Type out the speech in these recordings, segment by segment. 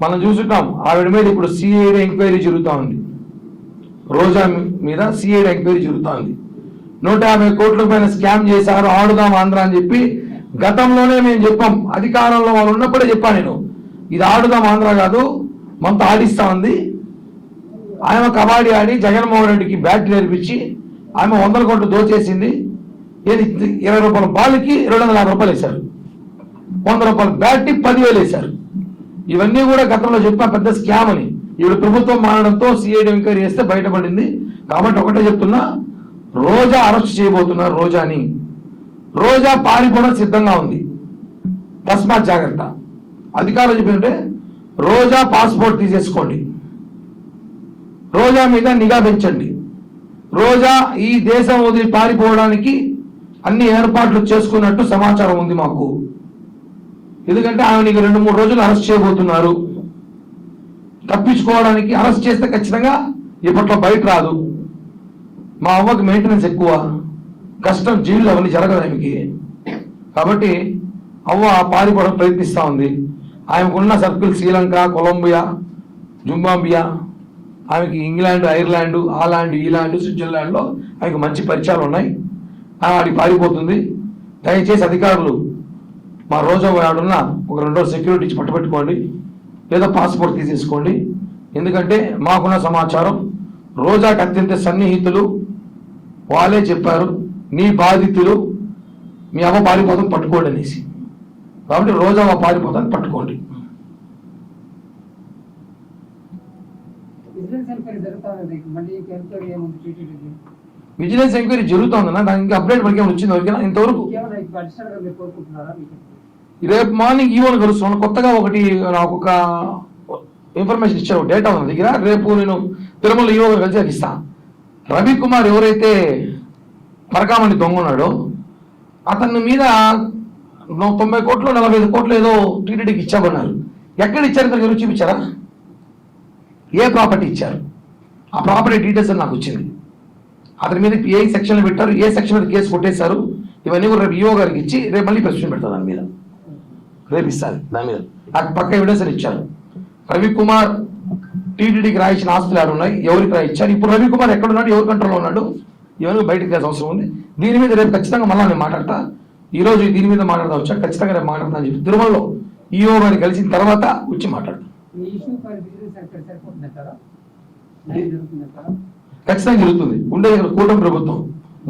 మనం చూసుకుంటాం ఆవిడ మీద ఇప్పుడు సిఐడి ఎంక్వైరీ జరుగుతూ ఉంది. రోజా మీద సిఐడి ఎంక్వైరీ జరుగుతూ ఉంది. 150 కోట్ల పైన స్కామ్ చేశారు ఆడుదాం ఆంధ్ర అని చెప్పి గతంలోనే మేము చెప్పాం. అధికారంలో వాళ్ళు ఉన్నప్పుడే చెప్పాను నేను, ఇది ఆడుదాం ఆంధ్ర కాదు, మనతో ఆడిస్తా ఉంది. ఆమె కబడ్డీ ఆడి జగన్మోహన్ రెడ్డికి బ్యాట్ నేర్పించి ఆమె 100 కోట్లు దోచేసింది. 20 రూపాయల బాల్కి 250 రూపాయలు వేశారు, 100 రూపాయల బ్యాట్కి 10,000 వేశారు. ఇవన్నీ కూడా గతంలో చెప్పిన పెద్ద స్కామ్ అని. ఇప్పుడు ప్రభుత్వం మారడంతో సిఐడి ఎంక్వైరీ చేస్తే బయటపడింది. కాబట్టి ఒకటే చెప్తున్నా, రోజా అరెస్ట్ చేయబోతున్నారు. రోజా పారిపోవడం సిద్ధంగా ఉంది, తస్మాత్ జాగ్రత్త. అధికారులు చెప్పినట్టే రోజా పాస్పోర్ట్ తీసేసుకోండి, రోజా మీద నిఘా పెంచండి. రోజా ఈ దేశం వదిలి పారిపోవడానికి అన్ని ఏర్పాట్లు చేసుకున్నట్టు సమాచారం ఉంది మాకు. ఎందుకంటే ఆమె 2-3 రోజులు అరెస్ట్ చేయబోతున్నారు. తప్పించుకోవడానికి అరెస్ట్ చేస్తే ఖచ్చితంగా ఇప్పట్లో బయట రాదు. మా అవ్వకి మెయింటెనెన్స్ ఎక్కువ, కష్టం, జైలు అవన్నీ జరగదు ఆమెకి. కాబట్టి అవ్వ పారిపోవడం ప్రయత్నిస్తూ ఉంది. ఆమెకున్న సర్కిల్ శ్రీలంక, కొలంబియా, జింబాబ్వే, ఆమెకి ఇంగ్లాండ్, ఐర్లాండ్, హాలాండ్, ఈలాండ్, స్విట్జర్లాండ్లో ఆమెకు మంచి పరిచయాలు ఉన్నాయి. ఆడికి పారిపోతుంది. దయచేసి అధికారులు మా రోజా ఆడున్న ఒక 2 రోజులు సెక్యూరిటీ ఇచ్చి పట్టుబెట్టుకోండి, లేదా పాస్పోర్ట్ తీసేసుకోండి. ఎందుకంటే మాకున్న సమాచారం రోజాకి అత్యంత సన్నిహితులు వాళ్ళే చెప్పారు, నీ బాధితులు మీ అమ్మ పారిపోతాం పట్టుకోండి అనేసి. కాబట్టి రోజా పారిపోతాన్ని పట్టుకోండి. విజిలెన్స్ ఎంక్వైరీ జరుగుతుందన్నా, దానికి ఇంకా అప్డేట్ మనకి ఏమైనా వచ్చింది వరకేనా ఇంతవరకు? రేపు మార్నింగ్ ఈవోని కలుస్తున్నాను. కొత్తగా నాకు ఒక ఇన్ఫర్మేషన్ ఇచ్చారు, డేటా ఉంది దగ్గర. రేపు నేను తిరుమల ఈవో కలిసి ఇస్తాను. రవికుమార్ ఎవరైతే పరకామణి దొంగ ఉన్నాడో అతని మీద 90 కోట్లు 45 కోట్లు ఏదో టీటీడీకి ఇచ్చామన్నారు. ఎక్కడ ఇచ్చారు ఎవరు చూపించారా? ఏ ప్రాపర్టీ ఇచ్చారు? ఆ ప్రాపర్టీ డీటెయిల్స్ నాకు వచ్చింది. అతని మీద ఏ సెక్షన్లు పెట్టారు, ఏ సెక్షన్ మీద కేసు కొట్టేశారు, ఇవన్నీ కూడా రేపు ఈవో గారికి ఇచ్చి రేపు మళ్ళీ ప్రశ్న పెడతాను. దాని మీద రేపు ఇస్తాను. దాని మీద నాకు పక్క ఎవిడెన్స్ ఇచ్చారు. రవికుమార్ టీటీడీకి రాయించిన ఆస్తులు ఆడు ఉన్నాయి, ఎవరికి రాయించారు, ఇప్పుడు రవికుమార్ ఎక్కడ ఉన్నాడు, ఎవరి కంట్రోల్లో ఉన్నాడు, ఇవన్నీ బయటకు తీయాల్సిన అవసరం ఉంది. దీని మీద రేపు ఖచ్చితంగా మళ్ళీ నేను మాట్లాడతా. ఈరోజు దీని మీద మాట్లాడదా వచ్చాను, ఖచ్చితంగా రేపు మాట్లాడతా అని చెప్పి తిరుమలలో ఈఓ గారిని కలిసిన తర్వాత వచ్చి మాట్లాడతాను. ఖచ్చితంగా జరుగుతుంది. ఉండేది ఇక్కడ కూటమి ప్రభుత్వం,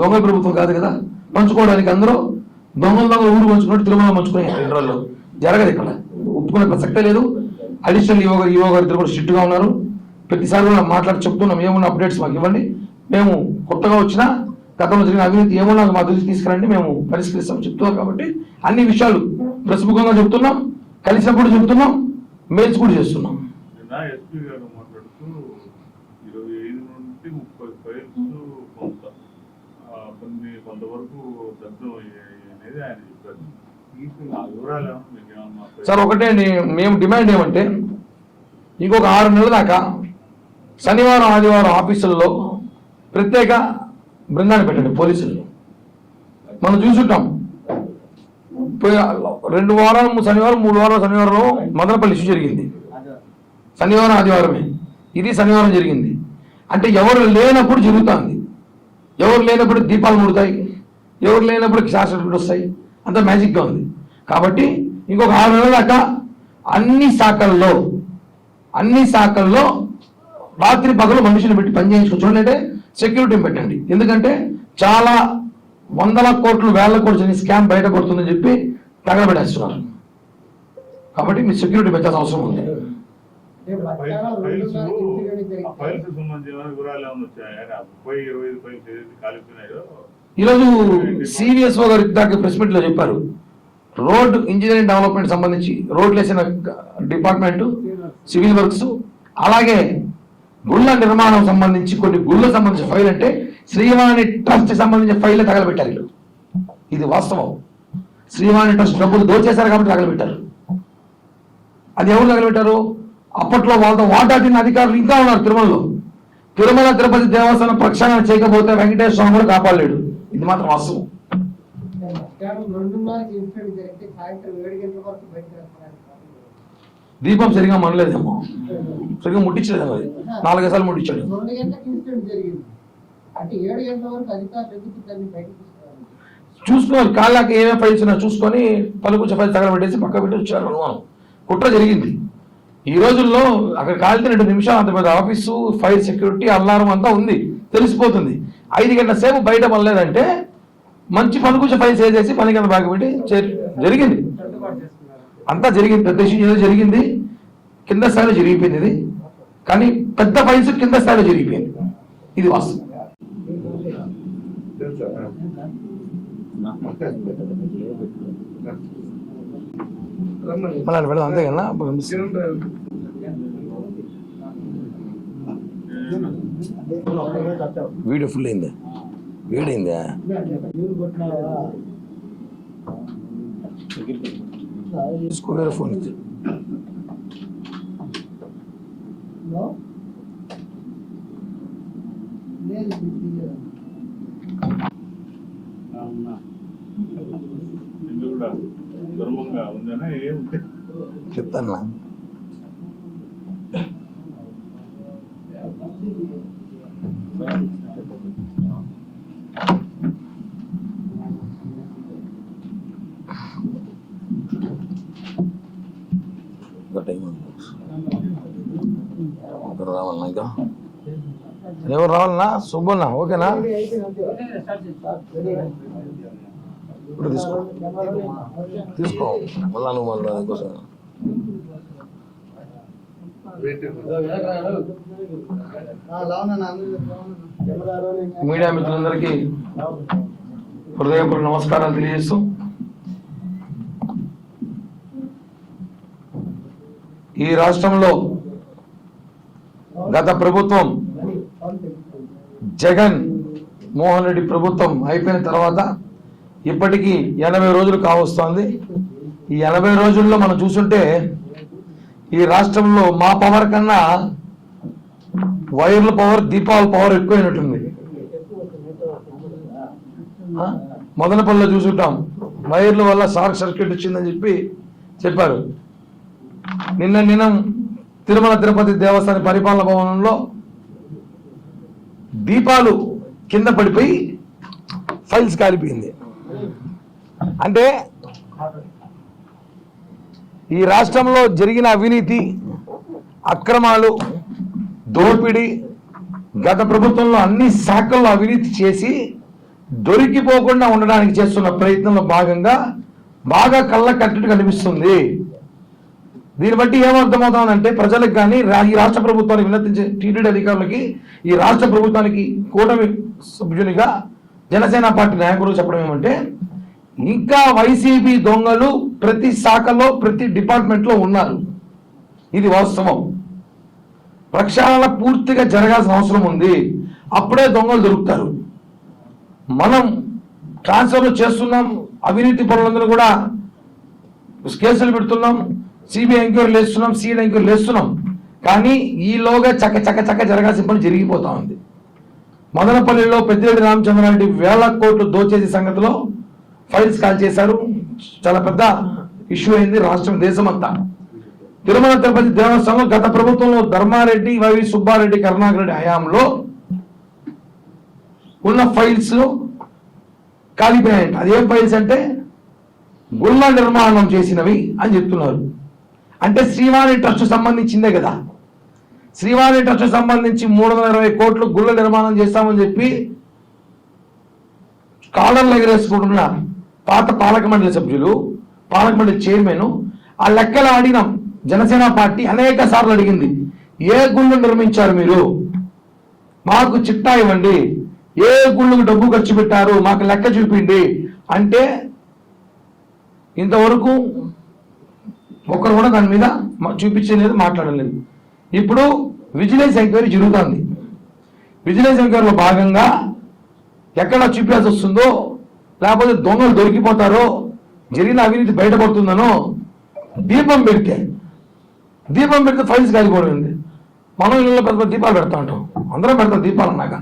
దొంగల ప్రభుత్వం కాదు కదా. పంచుకోవడానికి అందరూ దొంగలు ఊరు పంచుకున్నట్టు తిరుమల పంచుకునే 2 రోజుల్లో జరగదు. ఇక్కడ ఒప్పుకునే ప్రసక్తే లేదు. అడిషనల్ ఈఓ గారు ఇద్దరు కూడా స్ట్రిక్ట్గా ఉన్నారు. ప్రతిసారి కూడా మాట్లాడి చెప్తున్నాం, ఏమన్నా అప్డేట్స్ మాకు ఇవ్వండి, మేము కొత్తగా వచ్చినా గతంలో జరిగిన అవినీతి ఏమన్నా మా దృష్టి తీసుకురండి, మేము పరిష్కరిస్తాం చెప్తున్నాం. కాబట్టి అన్ని విషయాలు ప్రతిముఖంగా చెప్తున్నాం, కలిసినప్పుడు చెప్తున్నాం, మెయిల్స్ కూడా చేస్తున్నాం. సార్ ఒకటే మేము డిమాండ్ ఏమంటే, ఇంకొక 6 నెలల దాకా శనివారం ఆదివారం ఆఫీసుల్లో ప్రత్యేక బృందాన్ని పెట్టండి పోలీసులు. మనం చూసుంటాం 2 వారాలు శనివారం, 3 వారాలు శనివారంలో మదనపల్లి ఇష్యూ జరిగింది. శనివారం ఆదివారమే ఇది శనివారం జరిగింది. అంటే ఎవరు లేనప్పుడు జరుగుతుంది, ఎవరు లేనప్పుడు దీపాలు ముడతాయి, ఎవరు లేనప్పుడు శాస్త్రజ్ఞులు వస్తాయి, అంత మ్యాజిక్గా ఉంది. కాబట్టి ఇంకొక 6 నెలల దాకా అన్ని శాఖల్లో రాత్రి పగలు మనుషులు పెట్టి పనిచేయించుకో. చూడండి, సెక్యూరిటీ పెట్టండి. ఎందుకంటే చాలా 100 కోట్లు 1000 కోట్లు స్కామ్ బయటపడుతుందని చెప్పి తగలబెట్టేస్తున్నారు. కాబట్టి మీ సెక్యూరిటీ పెట్టాల్సిన అవసరం ఉంది. ఈరోజు సివిఎస్ఓ గారు దాకా ప్రెస్ మీట్ లో చెప్పారు, రోడ్ ఇంజనీరింగ్ డెవలప్మెంట్ సంబంధించి రోడ్లు వేసిన డిపార్ట్మెంట్, సివిల్ వర్క్స్, అలాగే గుళ్ళ నిర్మాణం సంబంధించి కొన్ని గుళ్ళ సంబంధించిన ఫైల్ అంటే శ్రీవాణి ట్రస్ట్ సంబంధించిన ఫైల్ తగలబెట్టారు. ఇది వాస్తవం. శ్రీవాణి ట్రస్ట్ డబ్బులు దోచేశారు కాబట్టి తగలబెట్టారు. అది ఎవరు తగలబెట్టారు? అప్పట్లో వాళ్ళతో వాటాడిన అధికారులు ఇంకా ఉన్నారు తిరుమలలో. తిరుమల తిరుపతి దేవస్థానం ప్రక్షాళన చేయకపోతే వెంకటేశ్వర స్వామి కూడా కాపాడలేడు. ఇది మాత్రం వాస్తవం. దీపం సరిగా మనలేదేమో, సరిగా ముట్టించలేదేమో, అది 4 సార్లు ముట్టించాడు. 2 గంటలకు ఇన్సిడెంట్ జరిగింది అంటే 7 గంటల వరకు అధికారులు ఎందుకు దాన్ని బయటకు తీసుకురావాలి? చూసుకోవాలి, కాళ్ళకి ఏమేమి ఫైల్స్ ఉన్నా చూసుకొని పలుకు ఫైల్స్ తగలబెట్టేసి పక్క పెట్టి వచ్చారు. అనుమానం కుట్ర జరిగింది. ఈ రోజుల్లో అక్కడ కాలితే 2 నిమిషాలు అంత పెద్ద ఆఫీసు, ఫైర్ సెక్యూరిటీ, అల్లారం అంతా ఉంది, తెలిసిపోతుంది. 5 గంటల సేపు బయట పడలేదంటే మంచి పలుకుచ ఫైల్స్ వేసేసి పని కింద బాగా పెట్టి జరిగింది. అంతా జరిగింది, పెద్ద ఇష్యూ ఏదో జరిగింది, కింద స్థాయిలో జరిగిపోయింది ఇది. కానీ పెద్ద ఫైల్స్ కింద స్థాయిలో జరిగిపోయింది, ఇది వాస్తవం. మళ్ళీ పెడదాం అంతే కదా. వీడియో ఫుల్ అయిందా? వేడైందా? తీసుకో, వేరే ఫోన్ ఇచ్చి. చెప్తాను టైం రావాలన్నా, ఇంకా ఎవరు రావాలన్నా? సుబ్బన్నా ఓకేనా? ఇప్పుడు తీసుకో తీసుకో, మళ్ళా నువ్వు మళ్ళీ దానికోసం. మీడియా మిత్రులందరికీ హృదయపూర్వక నమస్కారాలు తెలియజేస్తూ, ఈ రాష్ట్రంలో గత ప్రభుత్వం జగన్ మోహన్ రెడ్డి ప్రభుత్వం అయిపోయిన తర్వాత ఇప్పటికీ 80 రోజులు కావస్తోంది. ఈ 80 రోజుల్లో మనం చూసుంటే ఈ రాష్ట్రంలో మా పవర్ కన్నా వైర్ల పవర్, దీపాల పవర్ ఎక్కువైనట్టుంది. మదనపల్లిలో చూసుంటాం, వైర్ల వల్ల షార్ట్ సర్క్యూట్ వచ్చిందని చెప్పారు. నిన్న తిరుమల తిరుపతి దేవస్థాన పరిపాలన భవనంలో దీపాలు కింద పడిపోయి ఫైల్స్ కాలిపోయింది. అంటే ఈ రాష్ట్రంలో జరిగిన అవినీతి, అక్రమాలు, దోపిడీ, గత ప్రభుత్వంలో అన్ని శాఖల్లో అవినీతి చేసి దొరికిపోకుండా ఉండడానికి చేస్తున్న ప్రయత్నంలో భాగంగా బాగా కళ్ళ కట్టినట్టు కనిపిస్తుంది. దీన్ని బట్టి ఏమర్థమవుతుందంటే ప్రజలకు కానీ ఈ రాష్ట్ర ప్రభుత్వానికి విన్నతించే టీటీడీ అధికారులకి, ఈ రాష్ట్ర ప్రభుత్వానికి కూటమి సభ్యునిగా జనసేన పార్టీ నాయకులు చెప్పడం ఏమంటే, ఇంకా వైసీపీ దొంగలు ప్రతి శాఖలో, ప్రతి డిపార్ట్మెంట్లో ఉన్నారు. ఇది వాస్తవం. ప్రక్షాళన పూర్తిగా జరగాల్సిన అవసరం ఉంది. అప్పుడే దొంగలు దొరుకుతారు. మనం ట్రాన్స్ఫర్లు చేస్తున్నాం, అవినీతి పనులందరూ కూడా కేసులు పెడుతున్నాం, సిబిఐ ఎంక్వైరీలు వేస్తున్నాం, సిఐడి ఎంక్వైరీలు వేస్తున్నాం. కానీ ఈలోగా చక్క జరగాల్సిన పని జరిగిపోతా ఉంది. మదనపల్లిలో పెద్దిరెడ్డి రామచంద్రారెడ్డి 1000 కోట్లు దోచేసే సంగతిలో ఫైల్స్ కాల్ చేశారు. చాలా పెద్ద ఇష్యూ అయింది రాష్ట్రం, దేశమంతా. తిరుమల తిరుపతి దేవస్థానంలో గత ప్రభుత్వంలో ధర్మారెడ్డి, వైవి సుబ్బారెడ్డి, కరుణాకర్ రెడ్డి హయాంలో ఉన్న ఫైల్స్ కాలిపోయాయంట. అదేం ఫైల్స్ అంటే గుళ్ళ నిర్మాణం చేసినవి అని చెప్తున్నారు. అంటే శ్రీవాణి ట్రస్ట్ సంబంధించిందే కదా. శ్రీవాణి ట్రస్ట్ సంబంధించి 320 కోట్లు గుళ్ళ నిర్మాణం చేస్తామని చెప్పి కాలర్లు ఎగరేసుకుంటున్న పాత పాలక మండలి సభ్యులు, పాలక మండలి చైర్మన్, ఆ లెక్కలు అడిగినాం. జనసేన పార్టీ అనేక సార్లు అడిగింది, ఏ గుళ్ళు నిర్మించారు మీరు, మాకు చిట్టా ఇవ్వండి, ఏ గుళ్ళకు డబ్బు ఖర్చు పెట్టారు, మాకు లెక్క చూపిండి అంటే ఇంతవరకు ఒకరు కూడా దాని మీద చూపించలేదు, మాట్లాడలేదు. ఇప్పుడు విజిలెన్స్ ఎంక్వైరీ జరుగుతుంది. విజిలెన్స్ ఎంక్వైరీలో భాగంగా ఎక్కడ చూపించాల్సి వస్తుందో, లేకపోతే దొంగలు దొరికిపోతారో, జరిగిన అవినీతి బయటపడుతుందనో దీపం పెడితే ఫైల్స్ కాలిపోవడం ఉంది. మనం ఇళ్ళలో పెద్ద దీపాలు పెడతా ఉంటాం, అందరం పెడతాం దీపాలు అన్నాక.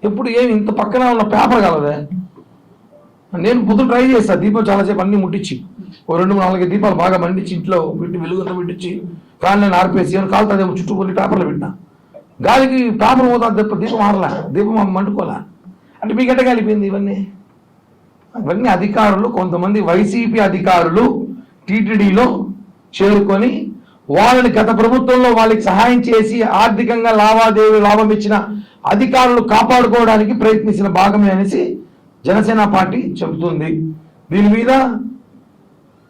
ఎప్పుడు ఏమి ఇంత పక్కన ఉన్న పేపర్ కలదే. నేను పొద్దున ట్రై చేస్తాను దీపం చాలాసేపు అన్ని ముట్టించి ఓ 2-4 దీపాలు బాగా మండించి ఇంట్లో పెట్టి వెలుగుంత పెట్టించి ఫ్యాన్లను ఆర్పేసి ఏమైనా కాలుతుందేమో చుట్టూ కొన్ని పేపర్లు పెట్టినా గాలికి పేపర్ పోతా దీపం ఆడలా దీపం మండుకోలే అంటే మీకు ఎట్ట కలిపింది ఇవన్నీ అధికారులు కొంతమంది వైసీపీ అధికారులు టీటీడీలో చేరుకొని వాళ్ళని గత ప్రభుత్వంలో వాళ్ళకి సహాయం చేసి ఆర్థికంగా లాభం ఇచ్చిన అధికారులు కాపాడుకోవడానికి ప్రయత్నించిన భాగమే అనేసి జనసేన పార్టీ చెబుతుంది. దీని మీద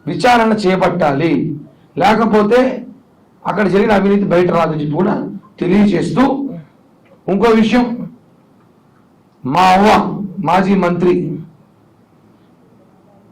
విచారణ చేపట్టాలి, లేకపోతే అక్కడ జరిగిన అవినీతి బయట రాదని చెప్పి కూడా తెలియజేస్తూ, ఇంకో విషయం, మా అవ్వ మాజీ మంత్రి